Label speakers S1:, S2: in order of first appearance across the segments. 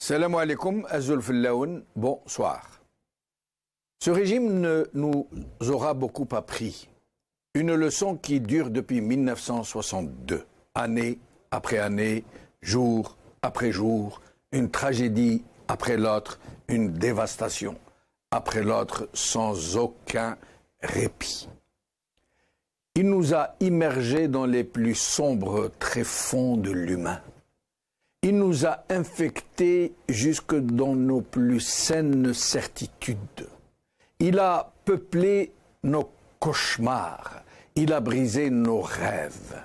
S1: Salam alaikum, Azul Fillaoun, bonsoir. Ce régime nous aura beaucoup appris. Une leçon qui dure depuis 1962, année après année, jour après jour, une tragédie après l'autre, une dévastation après l'autre, sans aucun répit. Il nous a immergés dans les plus sombres tréfonds de l'humain. Il nous a infectés jusque dans nos plus saines certitudes. Il a peuplé nos cauchemars. Il a brisé nos rêves.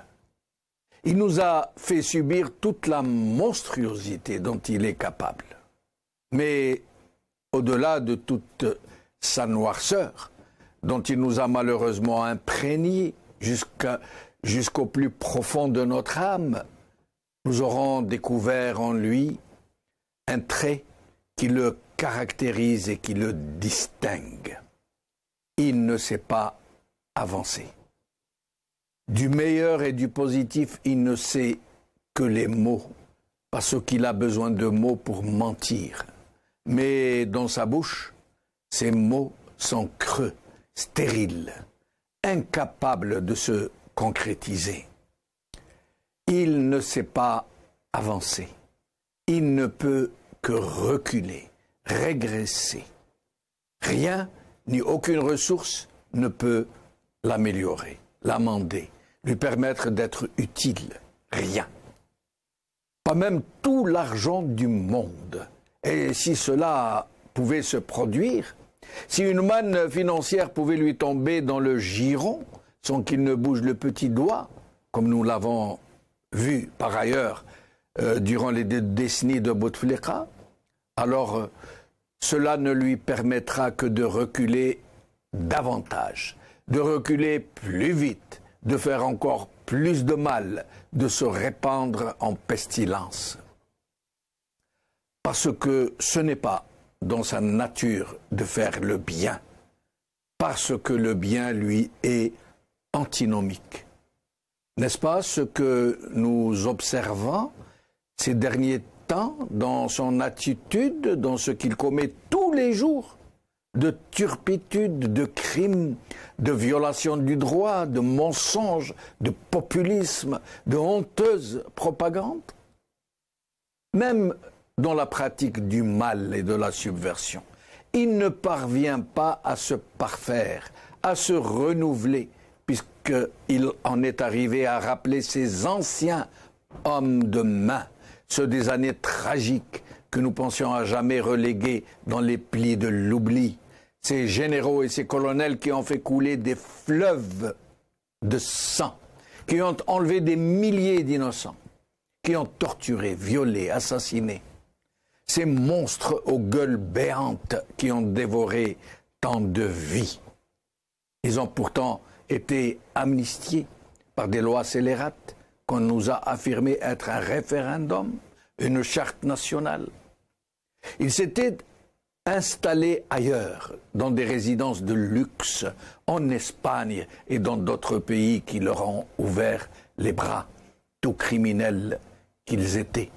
S1: Il nous a fait subir toute la monstruosité dont il est capable. Mais au-delà de toute sa noirceur, dont il nous a malheureusement imprégnés jusqu'au plus profond de notre âme, nous aurons découvert en lui un trait qui le caractérise et qui le distingue. Il ne sait pas avancer. Du meilleur et du positif, il ne sait que les mots, parce qu'il a besoin de mots pour mentir. Mais dans sa bouche, ces mots sont creux, stériles, incapables de se concrétiser. Il ne sait pas avancer. Il ne peut que reculer, régresser. Rien ni aucune ressource ne peut l'améliorer, l'amender, lui permettre d'être utile. Rien. Pas même tout l'argent du monde. Et si cela pouvait se produire, si une manne financière pouvait lui tomber dans le giron sans qu'il ne bouge le petit doigt, comme nous l'avons vu par ailleurs durant les décennies de Bouteflika, alors cela ne lui permettra que de reculer davantage, de reculer plus vite, de faire encore plus de mal, de se répandre en pestilence. Parce que ce n'est pas dans sa nature de faire le bien, parce que le bien lui est antinomique. N'est-ce pas ce que nous observons ces derniers temps dans son attitude, dans ce qu'il commet tous les jours, de turpitude, de crimes, de violation du droit, de mensonges, de populisme, de honteuse propagande? Même dans la pratique du mal et de la subversion, il ne parvient pas à se parfaire, à se renouveler, puisqu'il en est arrivé à rappeler ses anciens hommes de main, ceux des années tragiques que nous pensions à jamais relégués dans les plis de l'oubli, ces généraux et ces colonels qui ont fait couler des fleuves de sang, qui ont enlevé des milliers d'innocents, qui ont torturé, violé, assassiné, ces monstres aux gueules béantes qui ont dévoré tant de vies. Ils ont pourtant été amnistiés par des lois scélérates qu'on nous a affirmé être un référendum, une charte nationale. Ils s'étaient installés ailleurs, dans des résidences de luxe, en Espagne et dans d'autres pays qui leur ont ouvert les bras, tout criminels qu'ils étaient.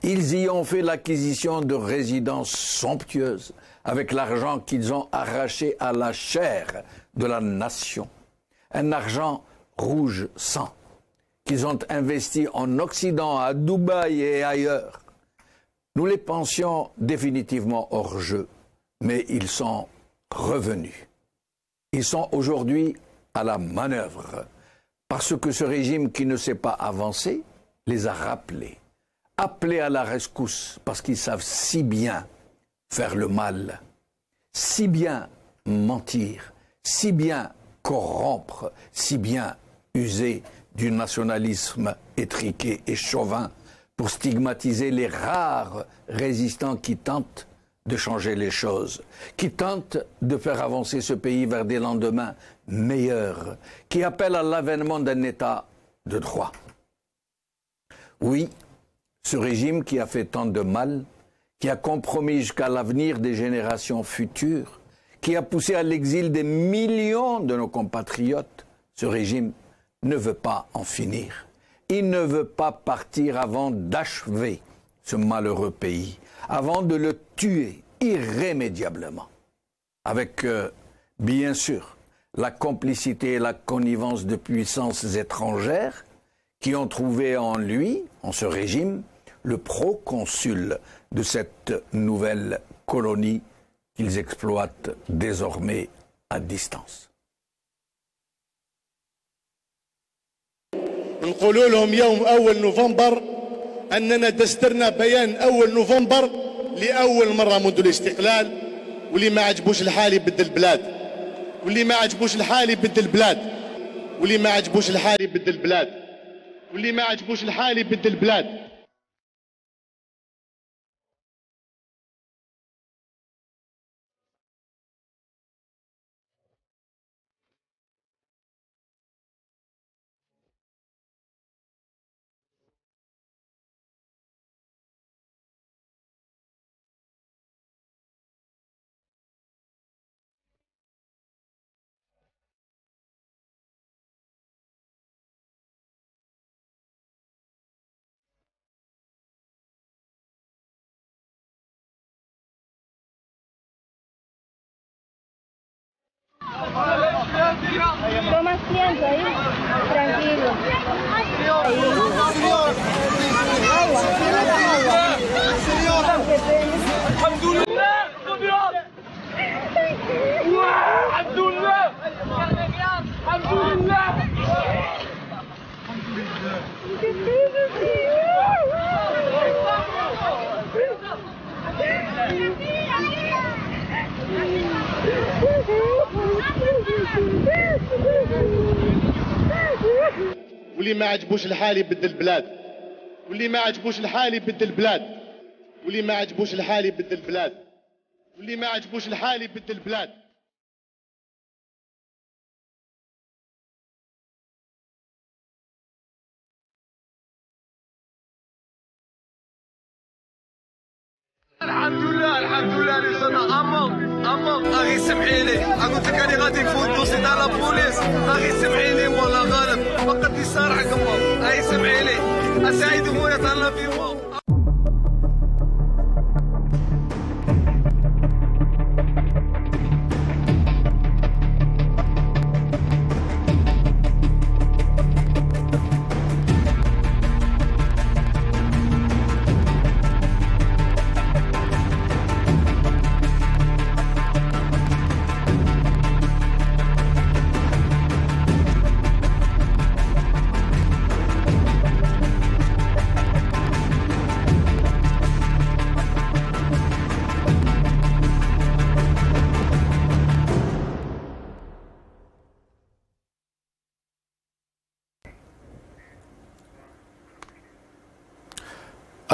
S1: Ils y ont fait l'acquisition de résidences somptueuses avec l'argent qu'ils ont arraché à la chair de la nation. Un argent rouge sang qu'ils ont investi en Occident, à Dubaï et ailleurs. Nous les pensions définitivement hors jeu, mais ils sont revenus. Ils sont aujourd'hui à la manœuvre, parce que ce régime qui ne sait pas avancer les a rappelés. Appelés à la rescousse parce qu'ils savent si bien faire le mal, si bien mentir, si bien corrompre, si bien user du nationalisme étriqué et chauvin pour stigmatiser les rares résistants qui tentent de changer les choses, qui tentent de faire avancer ce pays vers des lendemains meilleurs, qui appellent à l'avènement d'un État de droit. Oui, ce régime qui a fait tant de mal, qui a compromis jusqu'à l'avenir des générations futures, qui a poussé à l'exil des millions de nos compatriotes, ce régime ne veut pas en finir. Il ne veut pas partir avant d'achever ce malheureux pays, avant de le tuer irrémédiablement, avec, bien sûr, la complicité et la connivence de puissances étrangères qui ont trouvé en lui, en ce régime, le proconsul de cette nouvelle colonie qu'ils exploitent désormais à distance.
S2: نقولوا لهم يوم أول نوفمبر أننا دسترنا بيان أول نوفمبر لأول مرة منذ الاستقلال، واللي ما عجبوش الحال يبدل البلاد، واللي ما عجبوش الحال يبدل البلاد، واللي ما عجبوش الحال يبدل البلاد، واللي ما عجبوش الحال يبدل البلاد.
S3: Toma asiento ahí, tranquilo. Agua, agua.
S4: الحمد لله الحمد لله الحمد لله.
S2: واللي ما عجبوش الحال يبدل البلاد، واللي ما عجبوش الحال يبدل البلاد، واللي ما عجبوش الحال يبدل البلاد، واللي ما عجبوش الحال يبدل البلاد.
S4: الحمد لله الحمد لله لي جانا اما اغي سمحي لي قلت لك راني غادي نفوت دوسي تاع لا بوليس، اغي سمحي لي مولا غالب فقط لي صراحه كما اغي سمحي لي اسعيد خويا تهلا فيهم.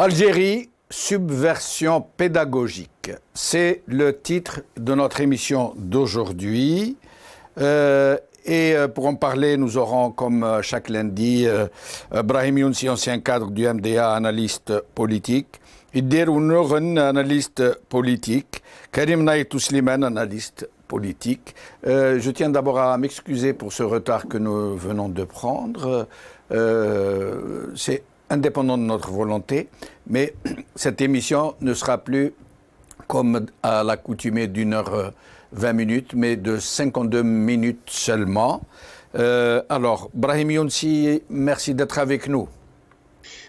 S1: Algérie, subversion pédagogique. C'est le titre de notre émission d'aujourd'hui. Et pour en parler, nous aurons, comme chaque lundi, Brahim Younsi, ancien cadre du MDA, analyste politique. Idir Ounourren, analyste politique. Karim Naïtou Slimane, analyste politique. Je tiens d'abord à m'excuser pour ce retard que nous venons de prendre. C'est indépendant de notre volonté, mais cette émission ne sera plus comme à l'accoutumée d'1h20, mais de 52 minutes seulement. Alors, Brahim Younsi, merci d'être avec nous.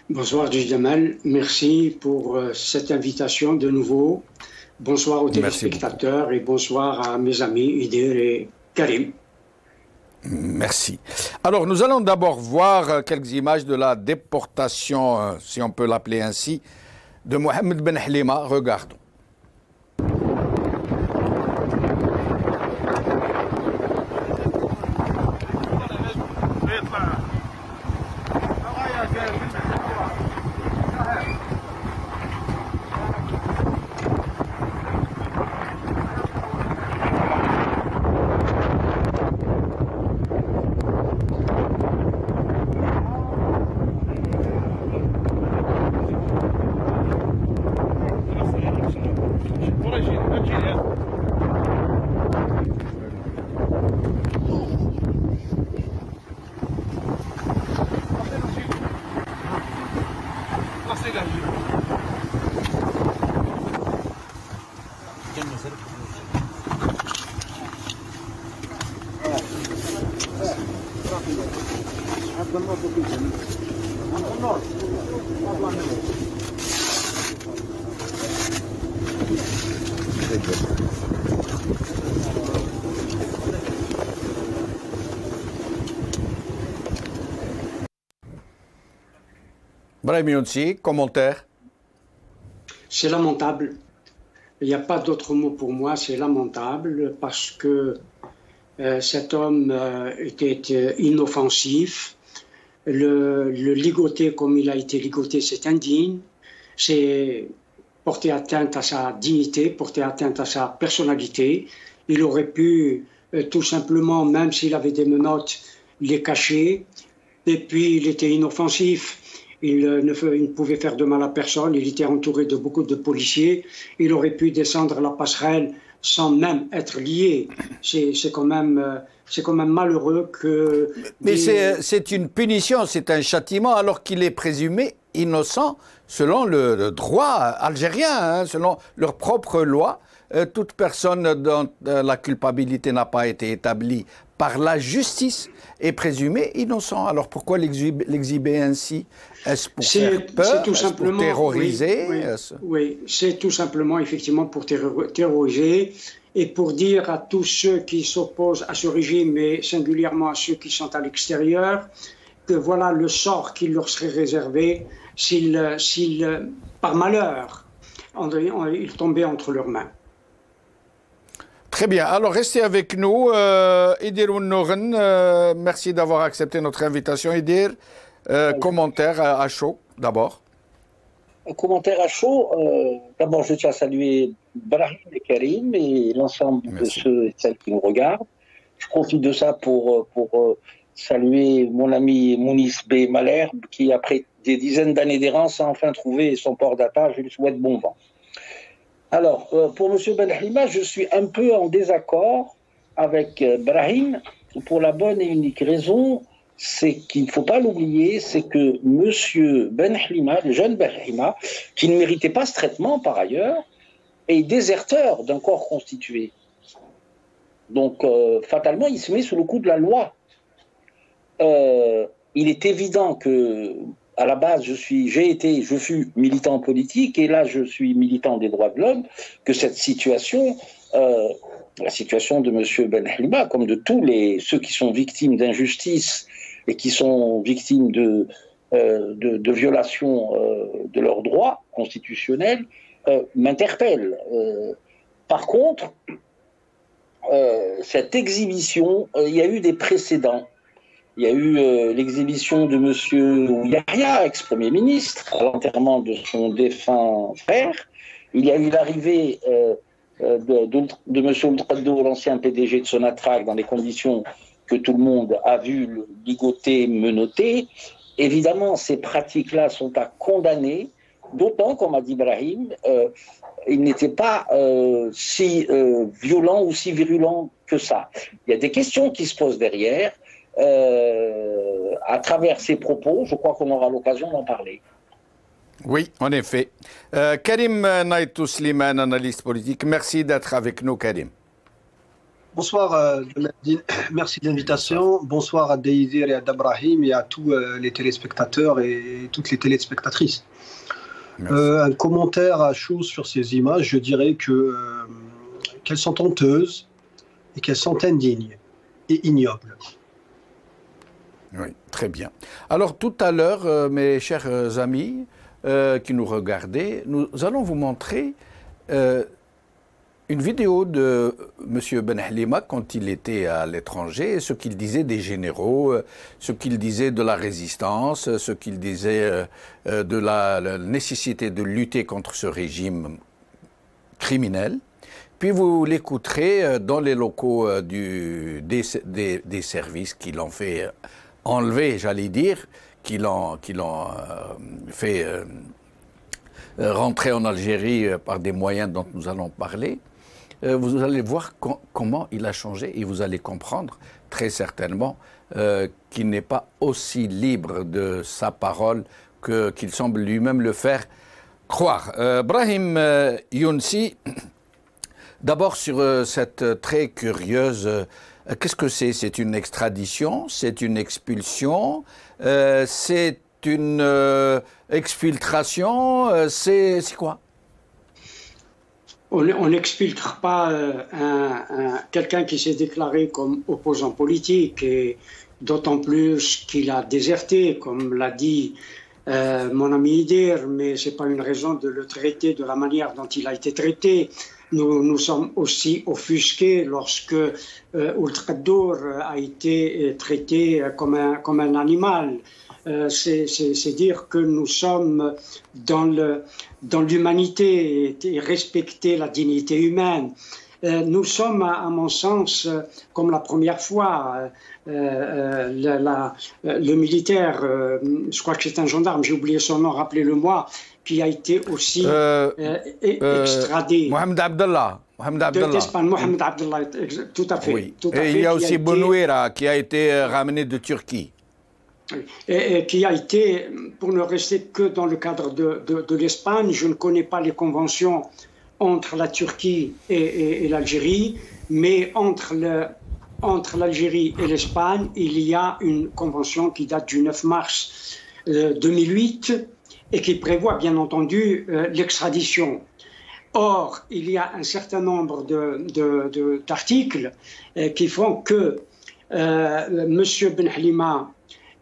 S5: Bonsoir Jamal, merci pour cette invitation de nouveau. Bonsoir aux téléspectateurs et bonsoir à mes amis Idir et Karim.
S1: Merci. Alors, nous allons d'abord voir quelques images de la déportation, si on peut l'appeler ainsi, de Mohamed Ben Halima. Regardons. Brahim Younsi, commentaire.
S5: C'est lamentable. Il n'y a pas d'autre mot pour moi, c'est lamentable parce que cet homme était inoffensif. Le ligoter comme il a été ligoté, c'est indigne. C'est porter atteinte à sa dignité, porter atteinte à sa personnalité. Il aurait pu tout simplement, même s'il avait des menottes, les cacher. Et puis il était inoffensif. Il ne pouvait faire de mal à personne, il était entouré de beaucoup de policiers, il aurait pu descendre la passerelle sans même être lié. C'est quand même malheureux que...
S1: Mais c'est une punition, c'est un châtiment alors qu'il est présumé innocent selon le droit algérien, hein, selon leur propre loi. Toute personne dont la culpabilité n'a pas été établie par la justice est présumé innocent. Alors pourquoi l'exhiber ainsi? Est-ce pour faire peur? Est-ce pour terroriser?
S5: Oui, c'est tout simplement effectivement pour terroriser et pour dire à tous ceux qui s'opposent à ce régime et singulièrement à ceux qui sont à l'extérieur que voilà le sort qui leur serait réservé s'ils par malheur, ils tombaient entre leurs mains.
S1: Très bien. Alors, restez avec nous. Idir Ounoren, merci d'avoir accepté notre invitation. Idir, commentaire à chaud, d'abord.
S6: Un commentaire à chaud. D'abord, je tiens à saluer Brahim et Karim et l'ensemble de ceux et celles qui nous regardent. Je profite de ça pour saluer mon ami Mounis B. Malherbe, qui, après des dizaines d'années d'errance, a enfin trouvé son port d'attache. Je lui souhaite bon vent. Alors, pour M. Benhlima, je suis un peu en désaccord avec Brahim pour la bonne et unique raison, c'est qu'il ne faut pas l'oublier, c'est que M. Benhlima, le jeune Benhlima, qui ne méritait pas ce traitement par ailleurs, est déserteur d'un corps constitué. Donc, fatalement, il se met sous le coup de la loi. Il est évident que à la base, je fus militant politique et là, je suis militant des droits de l'homme, que cette situation, la situation de M. Benhlima, comme de tous ceux qui sont victimes d'injustice et qui sont victimes de violations de leurs droits constitutionnels, m'interpelle. Par contre, cette exhibition, il y a eu des précédents. Il y a eu l'exhibition de M. Yahya, ex-premier ministre, à l'enterrement de son défunt frère. Il y a eu l'arrivée de M. Outrado, l'ancien PDG de Sonatrach, dans les conditions que tout le monde a vu ligoter, menotter. Évidemment, ces pratiques-là sont à condamner, d'autant, comme a dit Brahim, il n'était pas si violent ou si virulent que ça. Il y a des questions qui se posent derrière. À travers ces propos, je crois qu'on aura l'occasion d'en parler.
S1: Oui, en effet. Karim Naïtou Slimane, analyste politique, merci d'être avec nous, Karim.
S7: Bonsoir, merci de l'invitation. Bonsoir à Deidir et à Dabrahim et à tous les téléspectateurs et toutes les téléspectatrices. Un commentaire à chaud sur ces images, je dirais qu'elles sont honteuses et qu'elles sont indignes et ignobles.
S1: Oui, très bien. Alors tout à l'heure, mes chers amis qui nous regardez, nous allons vous montrer une vidéo de M. Benhlima quand il était à l'étranger, ce qu'il disait des généraux, ce qu'il disait de la résistance, ce qu'il disait de la nécessité de lutter contre ce régime criminel. Puis vous l'écouterez dans les locaux des services qui l'ont fait enlever, j'allais dire, qui l'ont fait rentrer en Algérie par des moyens dont nous allons parler. Vous allez voir comment il a changé et vous allez comprendre très certainement qu'il n'est pas aussi libre de sa parole qu'il semble lui-même le faire croire. Brahim Younsi, d'abord sur cette très curieuse Qu'est-ce que c'est? C'est une extradition? C'est une expulsion? C'est une exfiltration? C'est quoi?
S5: On n'exfiltre pas quelqu'un qui s'est déclaré comme opposant politique, et d'autant plus qu'il a déserté, comme l'a dit mon ami Idir, mais ce n'est pas une raison de le traiter de la manière dont il a été traité. Nous sommes aussi offusqués lorsque Ould Qaddour a été traité comme un animal. C'est dire que nous sommes dans l'humanité et respecter la dignité humaine. Nous sommes, à mon sens, comme la première fois, le militaire, je crois que c'est un gendarme, j'ai oublié son nom, rappelez-le-moi, qui a été aussi extradé.
S1: Mohamed Abdallah.
S5: D'Espagne, Mohamed Abdallah, tout à fait.
S1: Oui.
S5: Tout à
S1: et
S5: fait,
S1: il y a aussi Bonouira qui a été ramené de Turquie.
S5: Et qui a été, pour ne rester que dans le cadre de l'Espagne, je ne connais pas les conventions entre la Turquie et l'Algérie, mais entre l'Algérie et l'Espagne, il y a une convention qui date du 9 mars 2008 et qui prévoit bien entendu l'extradition. Or, il y a un certain nombre d'articles qui font que M. Ben Halima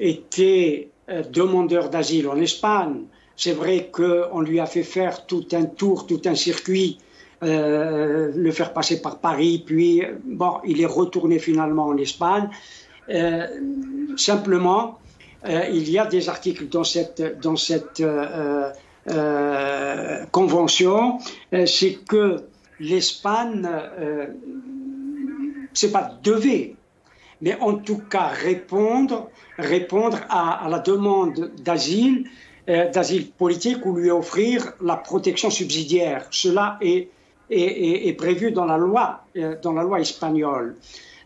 S5: était demandeur d'asile en Espagne. C'est vrai qu'on lui a fait faire tout un tour, tout un circuit, le faire passer par Paris, puis bon, il est retourné finalement en Espagne. Simplement, il y a des articles dans cette convention, c'est que l'Espagne, c'est pas devait, mais en tout cas répondre à la demande d'asile politique ou lui offrir la protection subsidiaire. Cela est prévu dans la loi espagnole.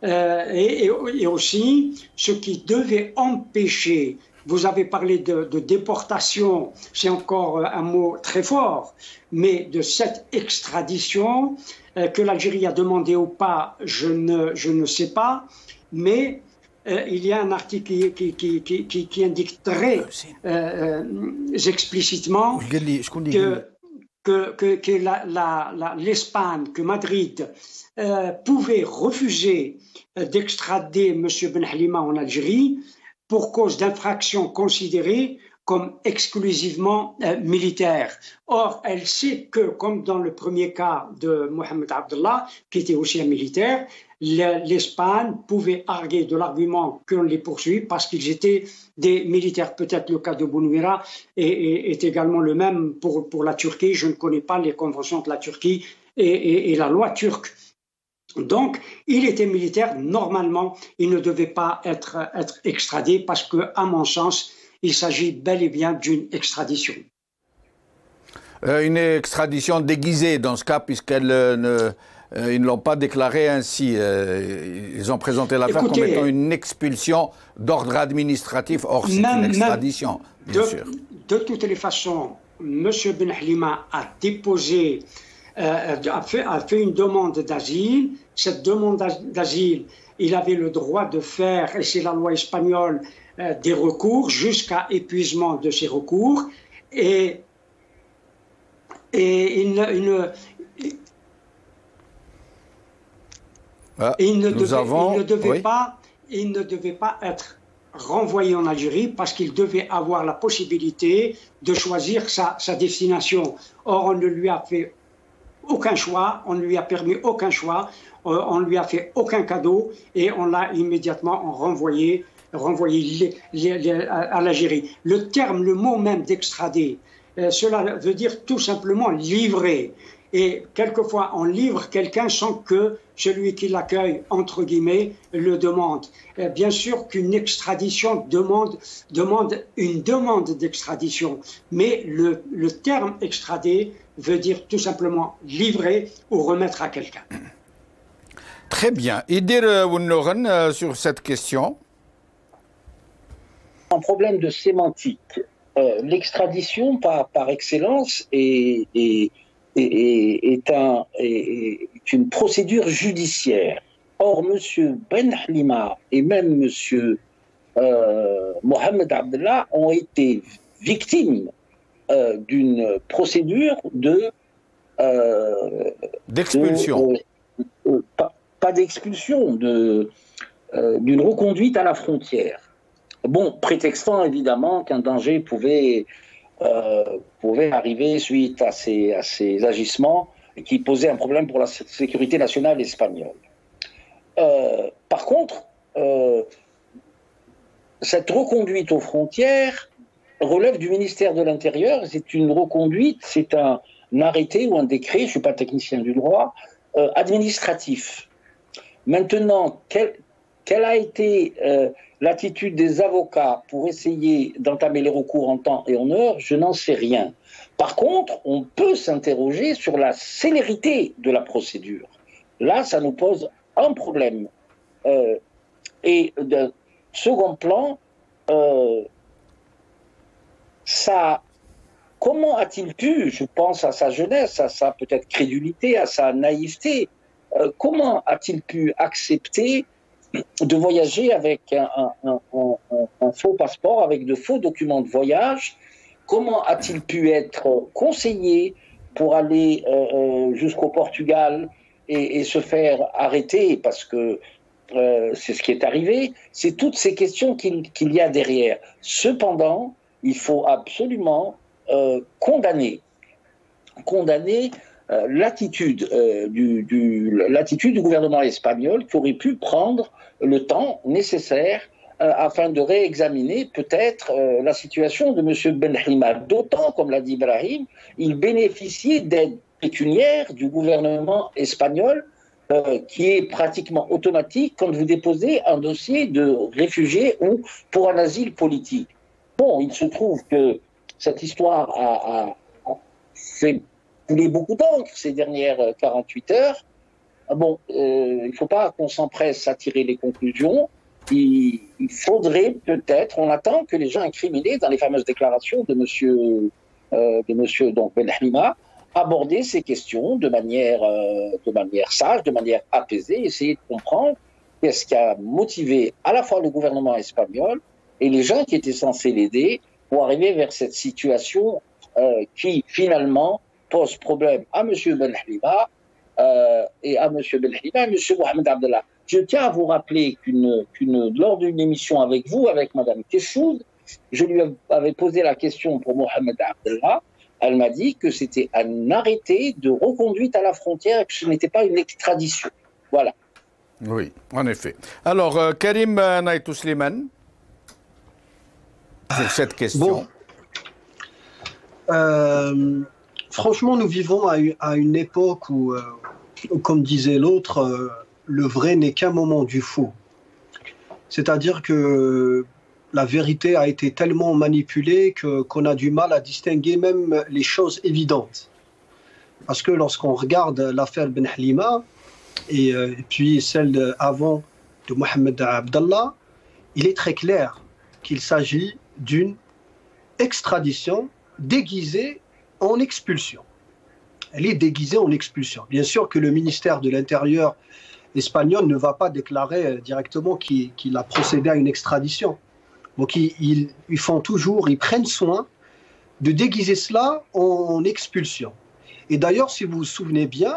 S5: Et aussi, ce qui devait empêcher, vous avez parlé de déportation, c'est encore un mot très fort, mais de cette extradition, que l'Algérie a demandé ou pas, je ne sais pas, mais il y a un article qui indique très explicitement que l'Espagne, que Madrid pouvait refuser d'extrader M. Ben Halima en Algérie pour cause d'infractions considérées comme exclusivement militaires. Or, elle sait que, comme dans le premier cas de Mohamed Abdallah, qui était aussi un militaire, l'Espagne pouvait arguer de l'argument qu'on les poursuit parce qu'ils étaient des militaires. Peut-être le cas de Bonouira est également le même pour la Turquie. Je ne connais pas les conventions de la Turquie et la loi turque. Donc, il était militaire. Normalement, il ne devait pas être extradé parce que, à mon sens, il s'agit bel et bien d'une extradition.
S1: Une extradition déguisée dans ce cas, puisqu'ils ne l'ont pas déclaré ainsi. Ils ont présenté l'affaire comme étant une expulsion d'ordre administratif. Or, c'est une extradition, bien sûr.
S5: De toutes les façons, M. Ben Halima a déposé, a fait une demande d'asile. Cette demande d'asile, il avait le droit de faire, et c'est la loi espagnole, des recours jusqu'à épuisement de ces recours. Et il ne devait pas être renvoyé en Algérie parce qu'il devait avoir la possibilité de choisir sa destination. Or, on ne lui a fait aucun choix, on ne lui a permis aucun choix, on ne lui a fait aucun cadeau et on l'a immédiatement renvoyé à l'Algérie. Le mot même d'extrader, cela veut dire tout simplement livrer. Et quelquefois, on livre quelqu'un sans que celui qui l'accueille, entre guillemets, le demande. Bien sûr qu'une extradition demande une demande d'extradition, mais le terme extrader veut dire tout simplement livrer ou remettre à quelqu'un.
S1: Très bien. Idir Wunnoren, sur cette question.
S6: Un problème de sémantique. L'extradition, par excellence, est une procédure judiciaire. Or, M. Ben Halima et même M. Mohamed Abdallah ont été victimes d'une procédure
S1: d'expulsion.
S6: Pas d'expulsion, d'une reconduite à la frontière. Bon, prétextant évidemment qu'un danger pouvait arriver suite à ces agissements qui posaient un problème pour la sécurité nationale espagnole. Par contre, cette reconduite aux frontières relève du ministère de l'Intérieur. C'est une reconduite, c'est un arrêté ou un décret, je ne suis pas technicien du droit, administratif. Maintenant, quelle a été l'attitude des avocats pour essayer d'entamer les recours en temps et en heure, je n'en sais rien. Par contre, on peut s'interroger sur la célérité de la procédure. Là, ça nous pose un problème. Et de second plan, comment a-t-il pu, je pense à sa jeunesse, à sa peut-être crédulité, à sa naïveté, comment a-t-il pu accepter de voyager avec un faux passeport, avec de faux documents de voyage? Comment a-t-il pu être conseillé pour aller jusqu'au Portugal et se faire arrêter parce que c'est ce qui est arrivé? C'est toutes ces questions qu'il y a derrière. Cependant, il faut absolument condamner l'attitude du gouvernement espagnol qui aurait pu prendre le temps nécessaire afin de réexaminer peut-être la situation de M. Ben Halima. D'autant, comme l'a dit Brahim, il bénéficiait d'aide pécuniaire du gouvernement espagnol qui est pratiquement automatique quand vous déposez un dossier de réfugié ou pour un asile politique. Bon, il se trouve que cette histoire a fait couler beaucoup d'encre ces dernières 48 heures. Bon, il ne faut pas qu'on s'empresse à tirer les conclusions. Il faudrait peut-être, on attend que les gens incriminés dans les fameuses déclarations de monsieur donc Ben Halima aborder ces questions de manière sage, de manière apaisée, essayer de comprendre qu'est-ce qui a motivé à la fois le gouvernement espagnol et les gens qui étaient censés l'aider pour arriver vers cette situation qui finalement pose problème à M. Ben Halima et à M. Ben Halima et M. Mohamed Abdallah. Je tiens à vous rappeler lors d'une émission avec vous, avec Mme Keshoud, je lui avais posé la question pour Mohamed Abdallah. Elle m'a dit que c'était un arrêté de reconduite à la frontière et que ce n'était pas une extradition. Voilà.
S1: Oui, en effet. Alors, Karim Naïtou Slimane, sur cette question.
S7: Bon. Franchement, nous vivons à une époque où, comme disait l'autre, le vrai n'est qu'un moment du faux. C'est-à-dire que la vérité a été tellement manipulée qu'on a du mal à distinguer même les choses évidentes. Parce que lorsqu'on regarde l'affaire Ben Halima et puis celle avant de Mohamed Abdallah, il est très clair qu'il s'agit d'une extradition déguisée en expulsion. Elle est déguisée en expulsion. Bien sûr que le ministère de l'Intérieur espagnol ne va pas déclarer directement qu'il a procédé à une extradition. Donc ils prennent soin de déguiser cela en expulsion. Et d'ailleurs, si vous vous souvenez bien,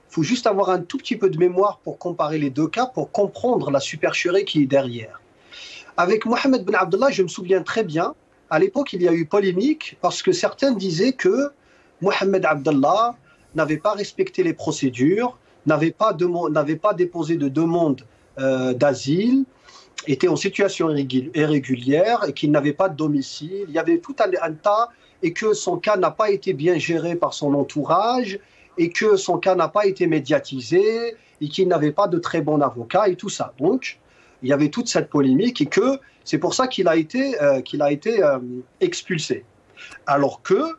S7: il faut juste avoir un tout petit peu de mémoire pour comparer les deux cas, pour comprendre la supercherie qui est derrière. Avec Mohamed Ben Abdallah, je me souviens très bien, à l'époque, il y a eu polémique parce que certains disaient que Mohamed Abdallah n'avait pas respecté les procédures, n'avait pas déposé de demande d'asile, était en situation irrégulière et qu'il n'avait pas de domicile. Il y avait tout un tas et que son cas n'a pas été bien géré par son entourage et que son cas n'a pas été médiatisé et qu'il n'avait pas de très bon avocat et tout ça. Donc, il y avait toute cette polémique et que c'est pour ça qu'il a été expulsé. Alors que,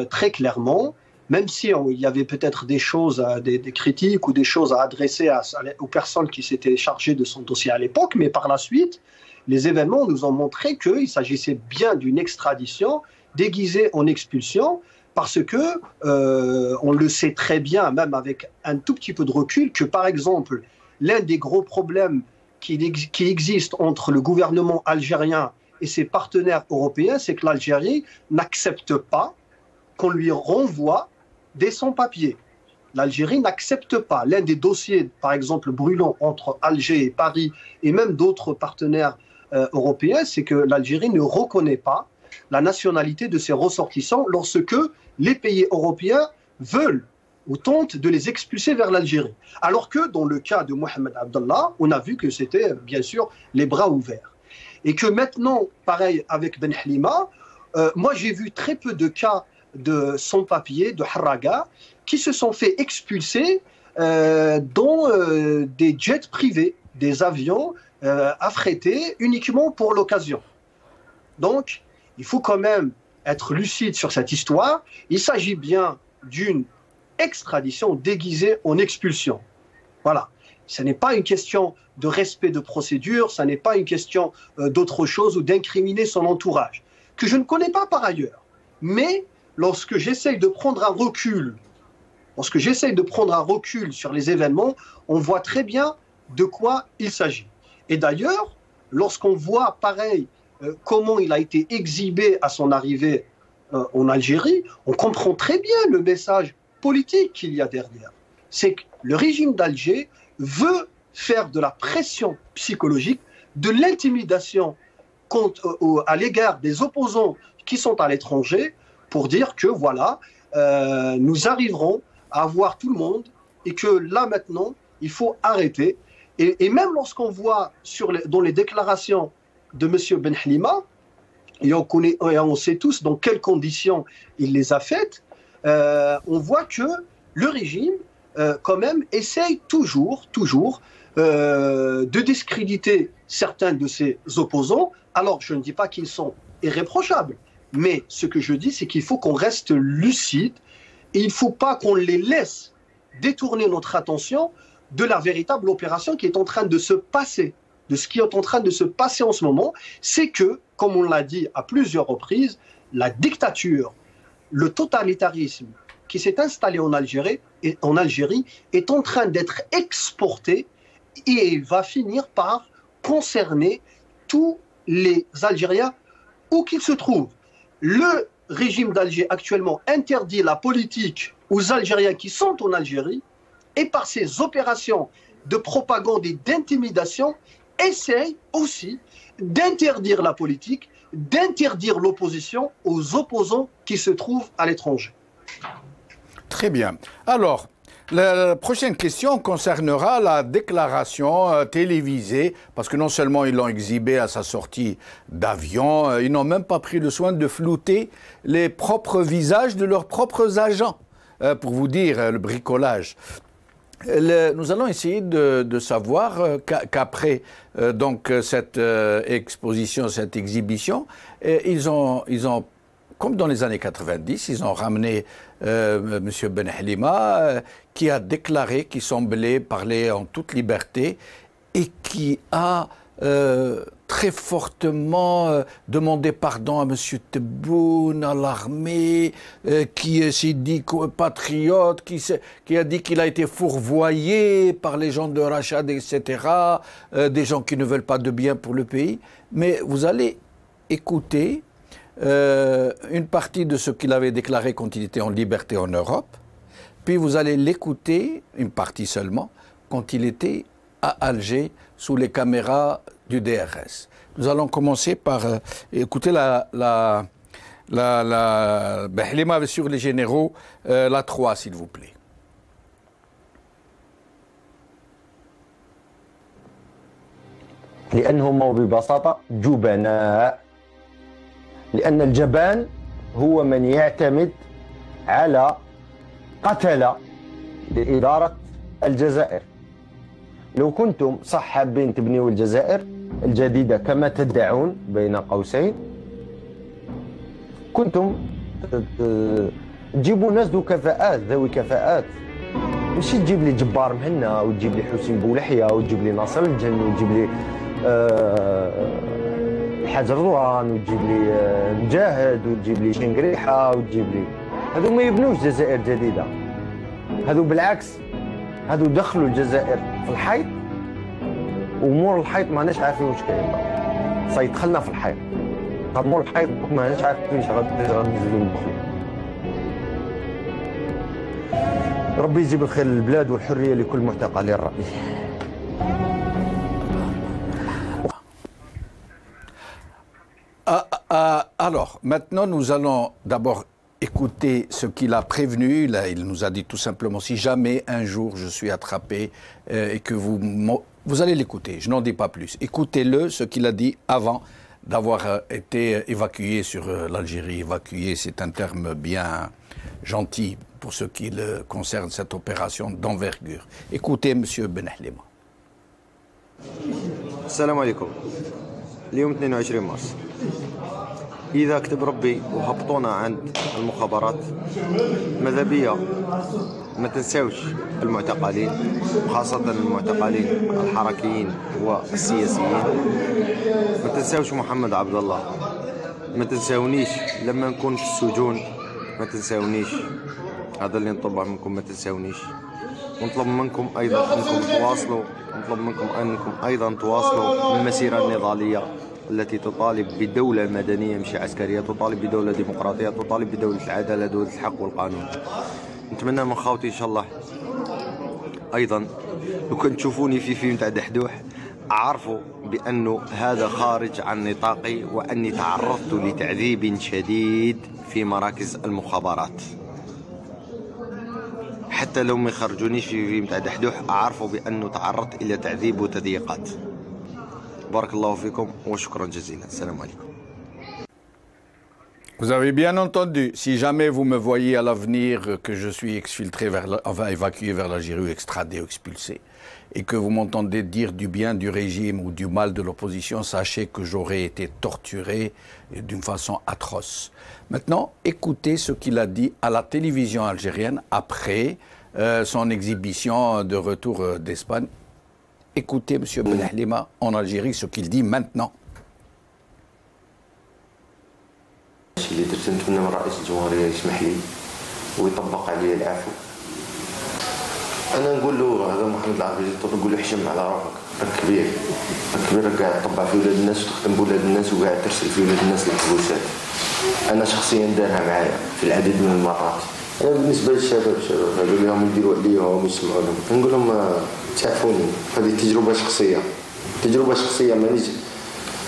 S7: très clairement, même si il y avait peut-être des choses, des critiques ou des choses à adresser aux personnes qui s'étaient chargées de son dossier à l'époque, mais par la suite, les événements nous ont montré qu'il s'agissait bien d'une extradition déguisée en expulsion, parce que on le sait très bien, même avec un tout petit peu de recul, que par exemple, l'un des gros problèmes qui existe entre le gouvernement algérien et ses partenaires européens, c'est que l'Algérie n'accepte pas qu'on lui renvoie des sans-papiers. L'Algérie n'accepte pas. L'un des dossiers, par exemple, brûlants entre Alger et Paris, et même d'autres partenaires européens, c'est que l'Algérie ne reconnaît pas la nationalité de ses ressortissants lorsque les pays européens veulent ou tentent de les expulser vers l'Algérie. Alors que dans le cas de Mohamed Abdallah, on a vu que c'était bien sûr les bras ouverts. Et que maintenant, pareil avec Ben Halima, moi j'ai vu très peu de cas de sans-papiers, de Harraga, qui se sont fait expulser dans des jets privés, des avions affrétés uniquement pour l'occasion. Donc, il faut quand même être lucide sur cette histoire. Il s'agit bien d'une extradition déguisée en expulsion. Voilà. Ce n'est pas une question de respect de procédure, ce n'est pas une question d'autre chose ou d'incriminer son entourage, que je ne connais pas par ailleurs. Mais lorsque j'essaye de prendre un recul, sur les événements, on voit très bien de quoi il s'agit. Et d'ailleurs, lorsqu'on voit pareil comment il a été exhibé à son arrivée en Algérie, on comprend très bien le message politique qu'il y a derrière. C'est que le régime d'Alger veut faire de la pression psychologique, de l'intimidation à l'égard des opposants qui sont à l'étranger pour dire que voilà, nous arriverons à voir tout le monde et que là maintenant, il faut arrêter. Et même lorsqu'on voit dans les déclarations de M. Ben Halima, et on sait tous dans quelles conditions il les a faites, on voit que le régime, quand même, essaye toujours de discréditer certains de ses opposants. Alors, je ne dis pas qu'ils sont irréprochables, mais ce que je dis, c'est qu'il faut qu'on reste lucide et il ne faut pas qu'on les laisse détourner notre attention de la véritable opération qui est en train de se passer, de ce qui est en train de se passer en ce moment. C'est que, comme on l'a dit à plusieurs reprises, la dictature, le totalitarisme qui s'est installé en Algérie est en train d'être exporté et va finir par concerner tous les Algériens où qu'ils se trouvent. Le régime d'Alger actuellement interdit la politique aux Algériens qui sont en Algérie et par ses opérations de propagande et d'intimidation essaye aussi d'interdire la politique, d'interdire l'opposition aux opposants qui se trouvent à l'étranger.
S1: Très bien. Alors, la prochaine question concernera la déclaration télévisée, parce que non seulement ils l'ont exhibé à sa sortie d'avion, ils n'ont même pas pris le soin de flouter les propres visages de leurs propres agents, pour vous dire le bricolage. Nous allons essayer de savoir qu'après donc cette exposition, cette exhibition, ils ont comme dans les années 90, ils ont ramené M. Ben Halima, qui a déclaré, qui semblait parler en toute liberté et qui a très fortement demandé pardon à M. Tebboune, à l'armée, qui s'est dit patriote, qui a dit qu'il a été fourvoyé par les gens de Rachad, etc., des gens qui ne veulent pas de bien pour le pays. Mais vous allez écouter une partie de ce qu'il avait déclaré quand il était en liberté en Europe, puis vous allez l'écouter, une partie seulement, quand il était à Alger sous les caméras du DRS. Nous allons commencer par écouter la Halima sur les généraux, la 3 s'il vous plaît.
S8: لأنهم ببساطة جبناء لأن الجبان هو من يعتمد على قتلة لإدارة الجزائر. لو كنتم صح حابين تبنيوا الجزائر الجديدة كما تدعون بين قوسين، كنتم تجيبوا ناس ذوي كفاءات، ماشي تجيب لي جبار مهنا وتجيب لي حسين بولحية وتجيب لي ناصر الجن وتجيب لي حاج رضوان وتجيب لي مجاهد وتجيب لي شنقريحة وتجيب لي هذو ما يبنوش جزائر جديدة. هذو بالعكس، هذو دخلوا الجزائر في الحيط ومور الحيط ما ناش عارفين واش كاين. صاي دخلنا في الحيط. مور الحيط ما ناش عارفين اش غنديروا ندخلوا. ربي يجيب الخير للبلاد والحريه لكل معتقلي الرأي.
S1: Alors, maintenant, nous allons d'abord écouter ce qu'il a prévenu. Là, il nous a dit tout simplement, si jamais un jour je suis attrapé et que vous allez l'écouter, je n'en dis pas plus. Écoutez-le, ce qu'il a dit avant d'avoir été évacué sur l'Algérie. Évacué, c'est un terme bien gentil pour ce qui concerne cette opération d'envergure. Écoutez, M. Ben Hlima.
S8: Salam alaikum. اليوم 22 مارس. إذا كتب ربي وهبطونا عند المخابرات ماذا بيا ما تنساوش المعتقلين خاصة المعتقلين الحركيين والسياسيين. ما تنساوش محمد عبد الله. ما تنساونيش لما نكون في السجون. ما تنساونيش. هذا اللي نطلبه منكم، ما تنساونيش. ونطلب منكم أيضا أنكم تواصلوا، نطلب منكم أنكم أيضا تواصلوا المسيرة النضالية التي تطالب بدولة مدنية مش عسكرية، تطالب بدولة ديمقراطية، تطالب بدولة العدالة، دولة الحق والقانون. نتمنى من خاوتي إن شاء الله أيضا لو كنت تشوفوني في فيلم تاع دحدوح عارفوا بأنه هذا خارج عن نطاقي وأني تعرضت لتعذيب شديد في مراكز المخابرات. حتى لو ما يخرجونيش في فيلم تاع دحدوح عارفوا بأنه تعرضت إلى تعذيب وتضييقات. بارك الله فيكم وشكرا جزيلا. السلام عليكم.
S1: Vous avez bien entendu, si jamais vous me voyez à l'avenir que je suis exfiltré évacué vers l'Algérie ou extradé ou expulsé, et que vous m'entendez dire du bien du régime ou du mal de l'opposition, sachez que j'aurais été torturé d'une façon atroce. Maintenant, écoutez ce qu'il a dit à la télévision algérienne après son exhibition de retour d'Espagne. Écoutez M. Ben Hlima en Algérie ce qu'il dit maintenant.
S9: اللي درت نتمنى من رئيس الجمهورية يسمح لي ويطبق عليه العفو. أنا نقول له هذا محمد العربي نقول له حشم على روحك، راك كبير، راك كبير، راك قاعد تطبع في ولاد الناس وتخدم بولاد الناس وقاعد ترسل في ولاد الناس الحبوسات. أنا شخصيا دارها معايا في العديد من المرات. أنا بالنسبة للشباب قالوا لهم يديروا عليهم ويسمعوا لهم، نقول لهم تعرفوني هذه تجربة شخصية، تجربة شخصية مانيش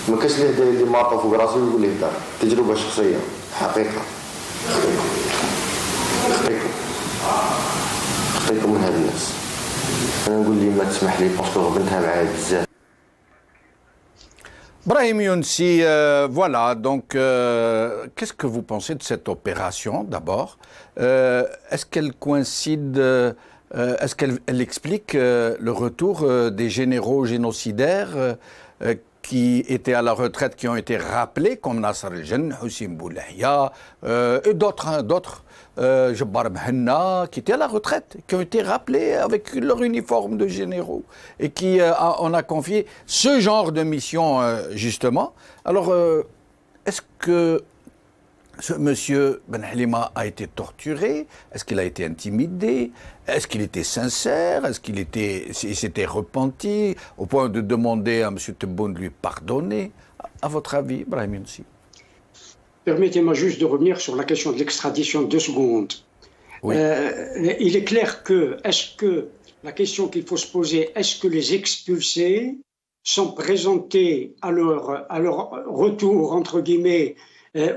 S9: ما كاش اللي داير لي ماطو فوق راسي ويقول لي دار، تجربة شخصية حقيقة. خطيكم من هاد الناس. أنا نقول لي ما تسمح لي باسكو بنتها معايا بزاف.
S1: Brahim Younsi, voilà, donc qu'est-ce que vous pensez de cette opération d'abord? Est-ce qu'elle coïncide, est-ce qu'elle explique le retour des généraux génocidaires qui étaient à la retraite, qui ont été rappelés, comme Nasser el-Jen, Hussein Boulahia, et d'autres, Jabbar Mhenna, qui étaient à la retraite, qui ont été rappelés avec leur uniforme de généraux, et qui on a confié ce genre de mission, justement. Alors, est-ce que ce monsieur Ben Hlima a été torturé? Est-ce qu'il a été intimidé? Est-ce qu'il était sincère? Est-ce qu'il s'était repenti au point de demander à M. Tebboune de lui pardonner? À votre avis, Brahim Younsi?
S5: Permettez-moi juste de revenir sur la question de l'extradition 2 secondes. Oui. Il est clair que, la question qu'il faut se poser, est-ce que les expulsés sont présentés à leur retour, entre guillemets,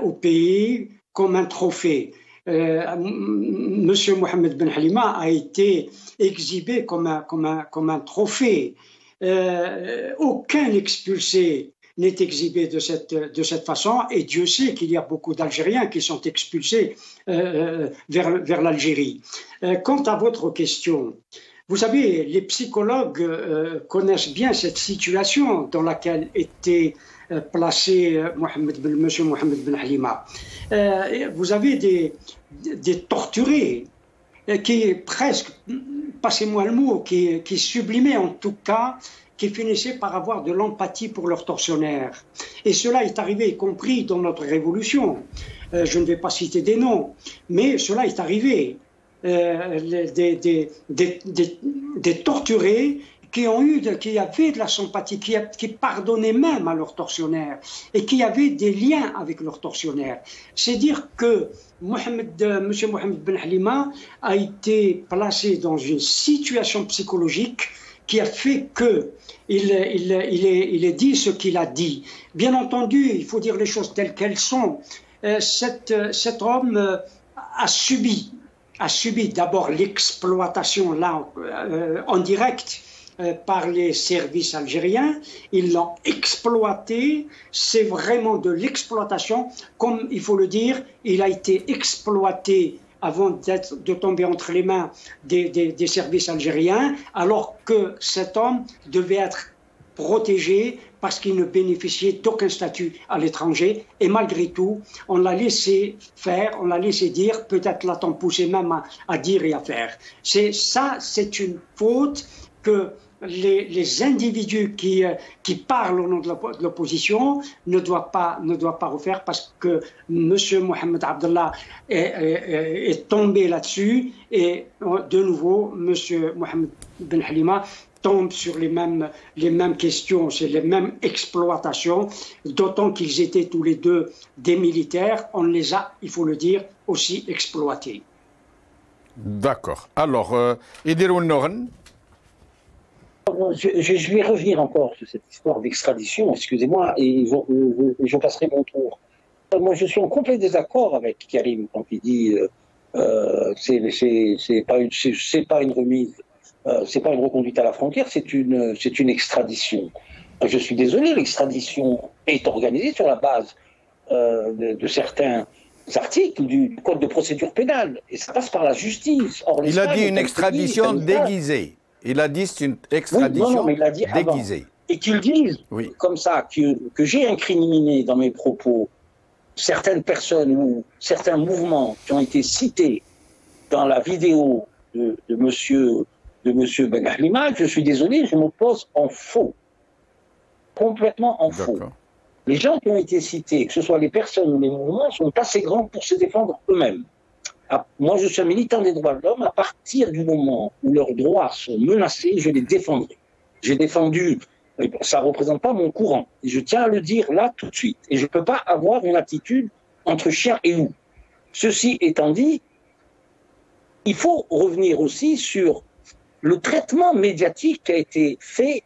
S5: au pays comme un trophée? Monsieur Mohamed Ben Hlima a été exhibé comme un trophée. Aucun expulsé n'est exhibé de cette façon, et Dieu sait qu'il y a beaucoup d'Algériens qui sont expulsés vers l'Algérie. Quant à votre question, vous savez, les psychologues connaissent bien cette situation dans laquelle était placé Monsieur Mohamed Ben Hlima. Vous avez des torturés qui presque, passez-moi le mot, qui sublimaient en tout cas, qui finissaient par avoir de l'empathie pour leurs tortionnaires. Et cela est arrivé, y compris dans notre révolution. Je ne vais pas citer des noms, mais cela est arrivé. Des torturés qui avaient de la sympathie, qui pardonnaient même à leurs tortionnaires et qui avaient des liens avec leurs tortionnaires. C'est dire que M. Mohamed Ben Halima a été placé dans une situation psychologique qui a fait qu'il ait dit ce qu'il a dit. Bien entendu, il faut dire les choses telles qu'elles sont. Cet homme a subi d'abord l'exploitation là en direct par les services algériens. Ils l'ont exploité, c'est vraiment de l'exploitation, comme il faut le dire, il a été exploité avant de tomber entre les mains des services algériens, alors que cet homme devait être protégé parce qu'il ne bénéficiait d'aucun statut à l'étranger. Et malgré tout, on l'a laissé faire, on l'a laissé dire, peut-être l'a-t-on poussé même à dire et à faire. C'est une faute que les individus qui parlent au nom de l'opposition ne doivent pas refaire, parce que M. Mohamed Abdallah est tombé là-dessus, et de nouveau M. Mohamed Ben Halima tombe sur les mêmes questions, c'est les mêmes exploitations, d'autant qu'ils étaient tous les deux des militaires. On les a, il faut le dire, aussi exploités.
S1: D'accord. Alors, Idirou Noren.
S6: Je vais revenir encore sur cette histoire d'extradition, excusez-moi, et je passerai mon tour. Moi, je suis en complet désaccord avec Karim quand il dit c'est pas une remise, c'est pas une reconduite à la frontière, c'est une extradition. Je suis désolé, l'extradition est organisée sur la base de certains articles du Code de procédure pénale, et ça passe par la justice. Or,
S1: il a dit une extradition déguisée. Il a dit c'est une extradition déguisée.
S6: Et qu'ils disent comme ça que j'ai incriminé dans mes propos certaines personnes ou certains mouvements qui ont été cités dans la vidéo de monsieur Ben Halima, je suis désolé, je m'oppose en faux. Complètement en faux. Les gens qui ont été cités, que ce soit les personnes ou les mouvements, sont assez grands pour se défendre eux-mêmes. Moi, je suis un militant des droits de l'homme. À partir du moment où leurs droits sont menacés, je les défendrai. J'ai défendu, ça ne représente pas mon courant. Et je tiens à le dire là tout de suite. Et je ne peux pas avoir une attitude entre chien et loup. Ceci étant dit, il faut revenir aussi sur le traitement médiatique qui a été fait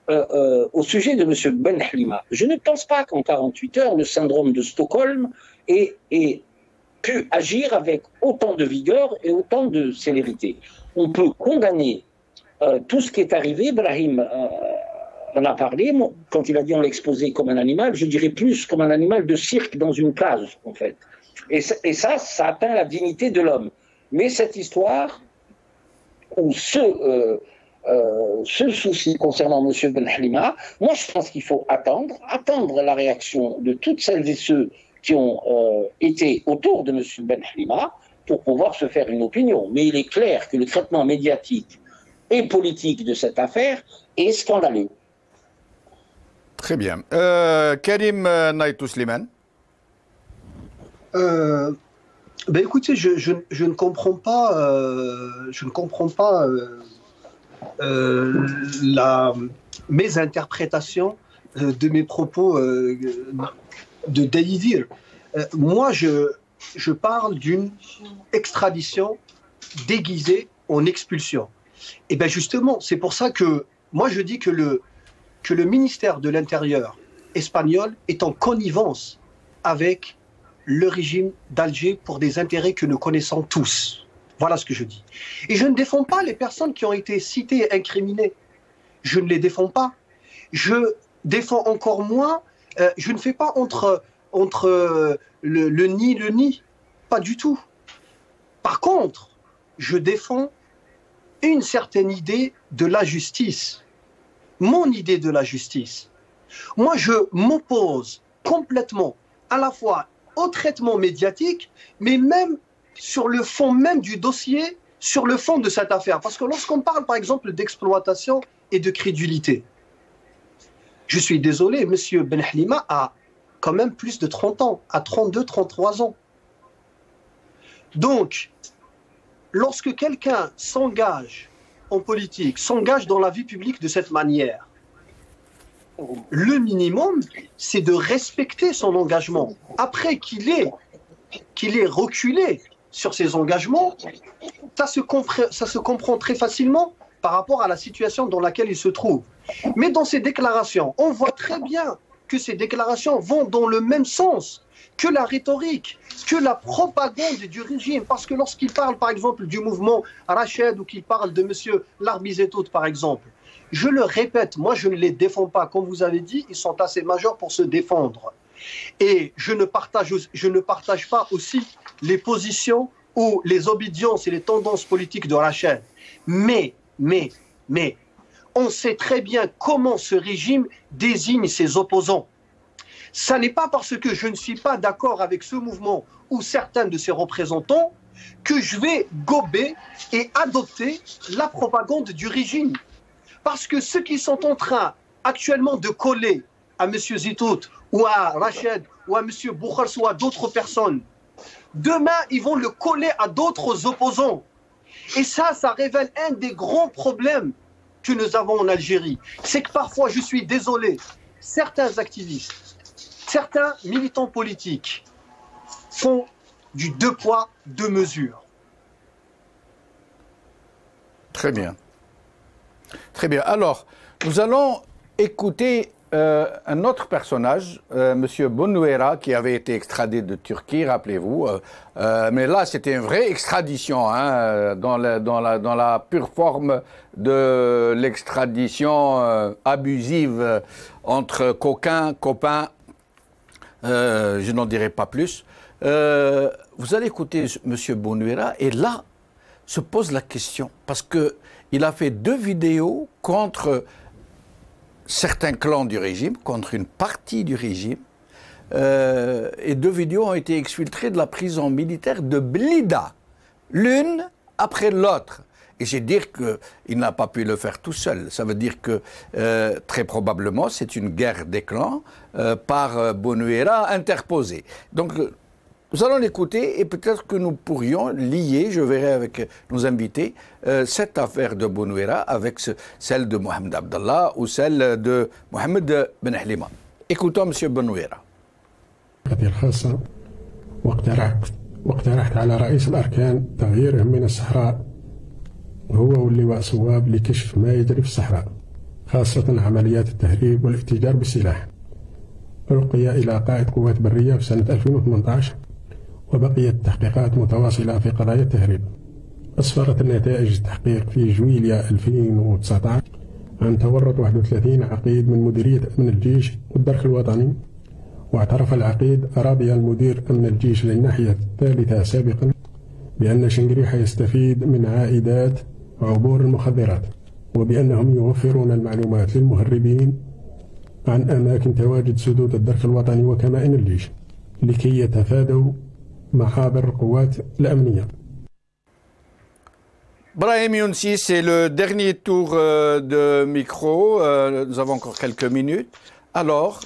S6: au sujet de M. Ben Halima. Je ne pense pas qu'en 48 heures, le syndrome de Stockholm ait pu agir avec autant de vigueur et autant de célérité. On peut condamner tout ce qui est arrivé. Brahim en a parlé. Quand il a dit on l'exposait comme un animal, je dirais plus comme un animal de cirque dans une cage, en fait. Et ça atteint la dignité de l'homme. Mais cette histoire, ou ce souci concernant M. Ben Halima, moi je pense qu'il faut attendre la réaction de toutes celles et ceux qui ont été autour de M. Ben Halima pour pouvoir se faire une opinion. Mais il est clair que le traitement médiatique et politique de cette affaire est scandaleux.
S1: Très bien. Karim Naïtou Slimane.
S7: Écoutez, je ne comprends pas, la mésinterprétation de mes propos de Daïdir. Moi, je parle d'une extradition déguisée en expulsion. Et bien justement, c'est pour ça que moi je dis que le ministère de l'Intérieur espagnol est en connivence avec le régime d'Alger pour des intérêts que nous connaissons tous. Voilà ce que je dis. Et je ne défends pas les personnes qui ont été citées et incriminées. Je ne les défends pas. Je défends encore moins. Je ne fais pas entre le ni, pas du tout. Par contre, je défends une certaine idée de la justice. Mon idée de la justice. Moi, je m'oppose complètement à la fois au traitement médiatique, mais même sur le fond même du dossier, sur le fond de cette affaire. Parce que lorsqu'on parle, par exemple, d'exploitation et de crédulité, je suis désolé, M. Ben Halima a quand même plus de 30 ans, à 32, 33 ans. Donc, lorsque quelqu'un s'engage en politique s'engage dans la vie publique de cette manière, le minimum, c'est de respecter son engagement. Après qu'il ait reculé sur ses engagements, ça se comprend très facilement par rapport à la situation dans laquelle il se trouve. Mais dans ces déclarations, on voit très bien que ces déclarations vont dans le même sens que la rhétorique, que la propagande du régime. Parce que lorsqu'il parle, par exemple, du mouvement Rached ou qu'il parle de M. Larbizetout, par exemple, je le répète, moi je ne les défends pas. Comme vous avez dit, ils sont assez majeurs pour se défendre. Et je ne partage pas aussi les positions ou les obédiences et les tendances politiques de Rached. Mais, on sait très bien comment ce régime désigne ses opposants. Ça n'est pas parce que je ne suis pas d'accord avec ce mouvement ou certains de ses représentants que je vais gober et adopter la propagande du régime. Parce que ceux qui sont en train actuellement de coller à M. Zitout ou à Rached ou à M. Boukhars ou à d'autres personnes, demain ils vont le coller à d'autres opposants. Et ça révèle un des grands problèmes que nous avons en Algérie. C'est que parfois, je suis désolé, certains activistes, certains militants politiques font du 2 poids, 2 mesures.
S1: Très bien. Très bien. Alors, nous allons écouter un autre personnage, M. Bonouera, qui avait été extradé de Turquie, rappelez-vous. Mais là, c'était une vraie extradition, hein, dans la pure forme de l'extradition abusive entre copains. Je n'en dirai pas plus. Vous allez écouter M. Bonouera, et là se pose la question, parce qu'il a fait 2 vidéos contre certains clans du régime, contre une partie du régime, et 2 vidéos ont été exfiltrées de la prison militaire de Blida, l'une après l'autre. Et c'est dire qu'il n'a pas pu le faire tout seul. Ça veut dire que très probablement c'est une guerre des clans par Bonouera interposée. Donc nous allons l'écouter et peut-être que nous pourrions lier, je verrai avec nos invités, cette affaire de Bonouera avec celle de Mohamed Abdallah ou celle de Mohamed Ben Hlima. Écoutons M. Bonouera.
S10: الخاصة واقترحت على رئيس الأركان تغييرهم من الصحراء هو واللواء صواب لكشف ما يجري في الصحراء خاصة عمليات التهريب والاتجار بالسلاح. ألقي إلى قائد قوات برية في سنة 2018 وبقيت التحقيقات متواصلة في قضايا التهريب. أسفرت النتائج التحقيق في جويليا 2019 عن تورط 31 عقيد من مديرية أمن الجيش والدرك الوطني، واعترف العقيد أراضي المدير أمن الجيش للناحية الثالثة سابقا بأن شنقريحة يستفيد من عائدات عبور المخدرات، وبأنهم يوفرون المعلومات للمهربين عن أماكن تواجد سدود الدرك الوطني وكمائن الجيش لكي يتفادوا محاضر القوات الأمنية.
S1: Brahim Younsi, c'est le dernier tour de micro. Nous avons encore quelques minutes. Alors,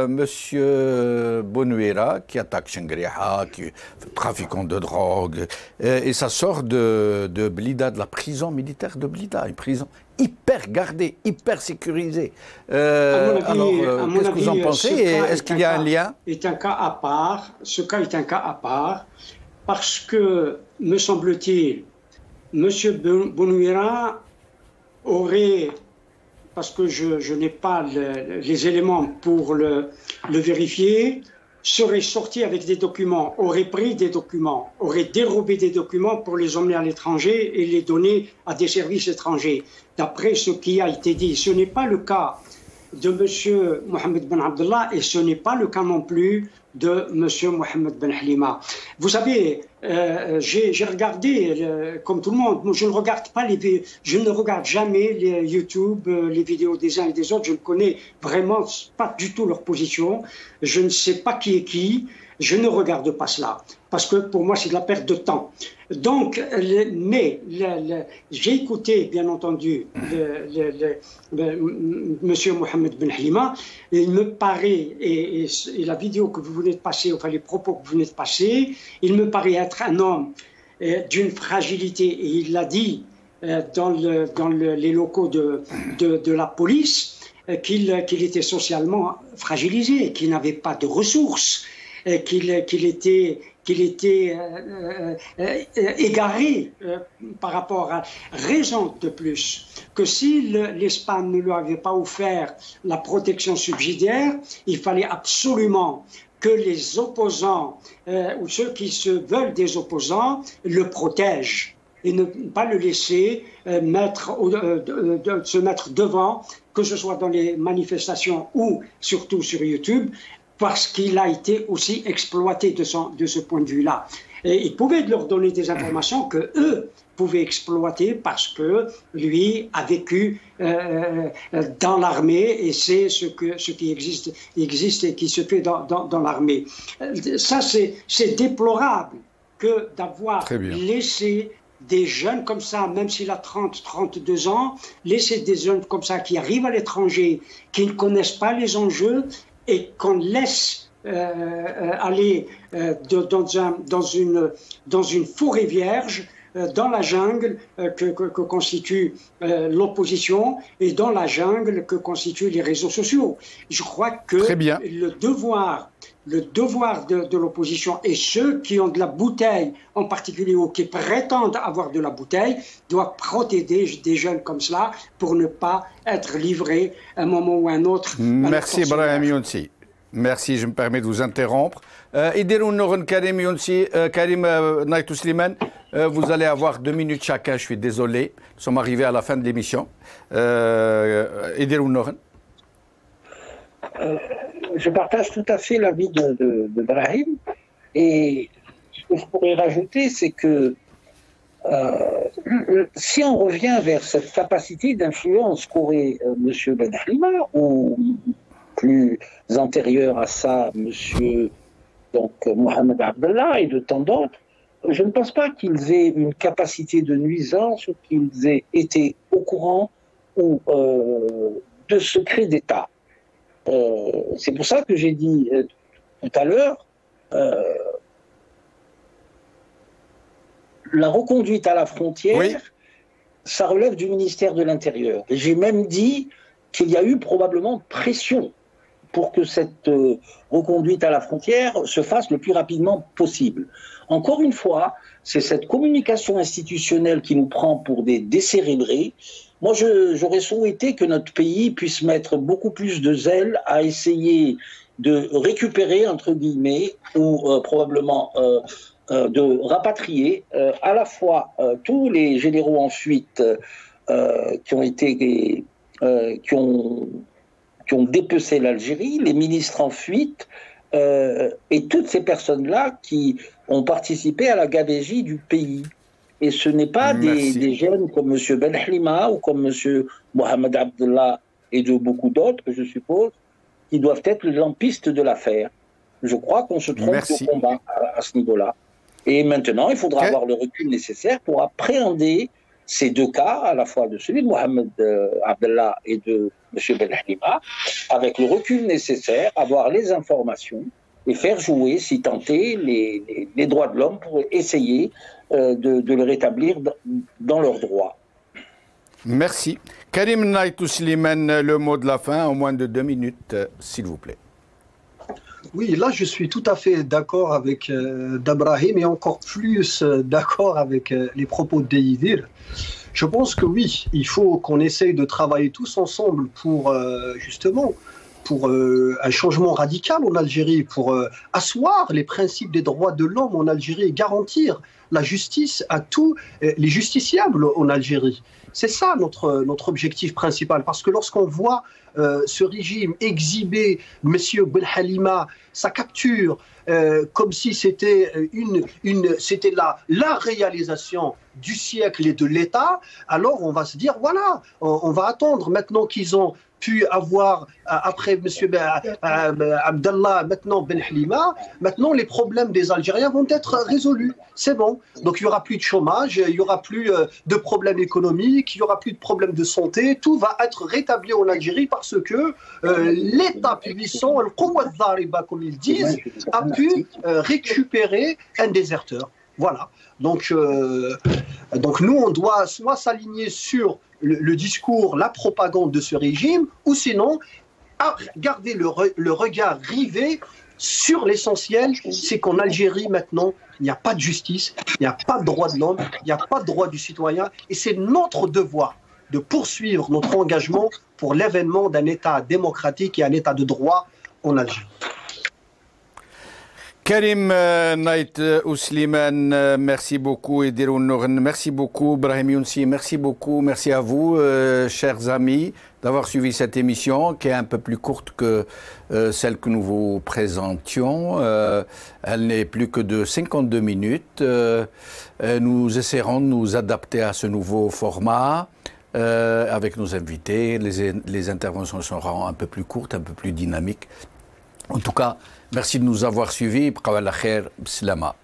S1: Monsieur Bonouera, qui attaque Shengriha, qui est trafiquant de drogue, et ça sort de Blida, de la prison militaire de Blida, une prison hyper gardée, hyper sécurisée. Alors, qu'est-ce que vous en pensez? Est-ce qu'il y a un lien?
S5: Est un cas à part. Ce cas est un cas à part parce que, me semble-t-il, Monsieur Bonouera aurait, parce que je n'ai pas les éléments pour le vérifier, serait sorti avec des documents, aurait pris des documents, aurait dérobé des documents pour les emmener à l'étranger et les donner à des services étrangers. D'après ce qui a été dit, ce n'est pas le cas de M. Mohamed Ben Abdallah et ce n'est pas le cas non plus de M. Mohamed Ben Hlima. Vous savez, j'ai regardé, comme tout le monde, je ne regarde jamais les YouTube, les vidéos des uns et des autres, je ne connais vraiment pas du tout leur position, je ne sais pas qui est qui, je ne regarde pas cela, parce que pour moi c'est de la perte de temps. Donc, j'ai écouté, bien entendu, Monsieur Mohamed Ben Hlima, et il me paraît, et la vidéo que vous venez de passer, enfin les propos que vous venez de passer, il me paraît être un homme d'une fragilité, et il l'a dit, dans les locaux de la police, qu'il était socialement fragilisé, qu'il n'avait pas de ressources, qu'il était égaré par rapport à raison de plus que si l'Espagne ne lui avait pas offert la protection subsidiaire, il fallait absolument que les opposants ou ceux qui se veulent des opposants le protègent et ne pas le laisser se mettre devant, que ce soit dans les manifestations ou surtout sur YouTube, parce qu'il a été aussi exploité de ce point de vue-là. Et il pouvait leur donner des informations que eux pouvaient exploiter parce que lui a vécu dans l'armée et c'est ce qui existe et qui se fait dans l'armée. Ça, c'est déplorable que d'avoir laissé des jeunes comme ça, même s'il a 32 ans, laisser des jeunes comme ça qui arrivent à l'étranger, qui ne connaissent pas les enjeux, et qu'on laisse aller dans une forêt vierge, dans la jungle que constitue l'opposition et dans la jungle que constituent les réseaux sociaux. Je crois que le devoir de l'opposition et ceux qui ont de la bouteille en particulier ou qui prétendent avoir de la bouteille doivent protéger des jeunes comme cela pour ne pas être livrés à un moment ou à un autre.
S1: Merci Brahim Younsi. Merci, je me permets de vous interrompre. Karim Younsi, Karim Naïtou Slimane, vous allez avoir 2 minutes chacun, je suis désolé. Nous sommes arrivés à la fin de l'émission.
S6: Je partage tout à fait l'avis de Brahim. Et ce que je pourrais rajouter, c'est que si on revient vers cette capacité d'influence qu'aurait M. Benhlima, ou plus antérieur à ça, M. Mohamed Abdallah et de tant d'autres, je ne pense pas qu'ils aient une capacité de nuisance ou qu'ils aient été au courant ou de secrets d'État. C'est pour ça que j'ai dit tout à l'heure, la reconduite à la frontière, ça relève du ministère de l'Intérieur. Et j'ai même dit qu'il y a eu probablement pression pour que cette reconduite à la frontière se fasse le plus rapidement possible. Encore une fois, c'est cette communication institutionnelle qui nous prend pour des décérébrés. Moi, j'aurais souhaité que notre pays puisse mettre beaucoup plus de zèle à essayer de récupérer, entre guillemets, ou probablement de rapatrier à la fois tous les généraux en fuite qui ont dépecé l'Algérie, les ministres en fuite, et toutes ces personnes-là qui ont participé à la gabegie du pays. Et ce n'est pas des jeunes comme M. Benhlima ou comme M. Mohamed Abdallah et de beaucoup d'autres, je suppose, qui doivent être les lampistes de l'affaire. Je crois qu'on se trompe au combat à ce niveau-là. Et maintenant, il faudra avoir le recul nécessaire pour appréhender ces deux cas, à la fois de celui de Mohamed Abdallah et de M. Benhlima, avec le recul nécessaire, avoir les informations et faire jouer, si tenté, les droits de l'homme pour essayer de le rétablir dans leurs droits.
S1: Merci. Karim Naïtou Slimane, le mot de la fin, en moins de 2 minutes, s'il vous plaît.
S7: Oui, là, je suis tout à fait d'accord avec Dabrahim et encore plus d'accord avec les propos de Deidir. Je pense que oui, il faut qu'on essaye de travailler tous ensemble pour justement pour un changement radical en Algérie, pour asseoir les principes des droits de l'homme en Algérie et garantir la justice à tous les justiciables en Algérie. C'est ça notre objectif principal, parce que lorsqu'on voit ce régime exhiber M. Benhlima, sa capture, comme si c'était c'était la réalisation du siècle et de l'État, alors on va se dire, voilà, on va attendre maintenant qu'ils ont pu avoir, après M. Abdallah, maintenant Benhlima, maintenant les problèmes des Algériens vont être résolus. C'est bon. Donc il n'y aura plus de chômage, il n'y aura plus de problèmes économiques, il n'y aura plus de problèmes de santé. Tout va être rétabli en Algérie parce que l'État puissant, comme ils disent, a pu récupérer un déserteur. Voilà. Donc nous, on doit soit s'aligner sur le discours, la propagande de ce régime, ou sinon garder le regard rivé sur l'essentiel, c'est qu'en Algérie maintenant, il n'y a pas de justice, il n'y a pas de droit de l'homme, il n'y a pas de droit du citoyen, et c'est notre devoir de poursuivre notre engagement pour l'avènement d'un État démocratique et un État de droit en Algérie.
S1: Karim Naït Ousliman, merci beaucoup. Et merci beaucoup. Brahim Younsi, merci beaucoup. Merci à vous, chers amis, d'avoir suivi cette émission qui est un peu plus courte que celle que nous vous présentions. Elle n'est plus que de 52 minutes. Nous essaierons de nous adapter à ce nouveau format. Avec nos invités, les interventions seront un peu plus courtes, un peu plus dynamiques. En tout cas, merci de nous avoir suivis. Bqaw ala khair, bislama.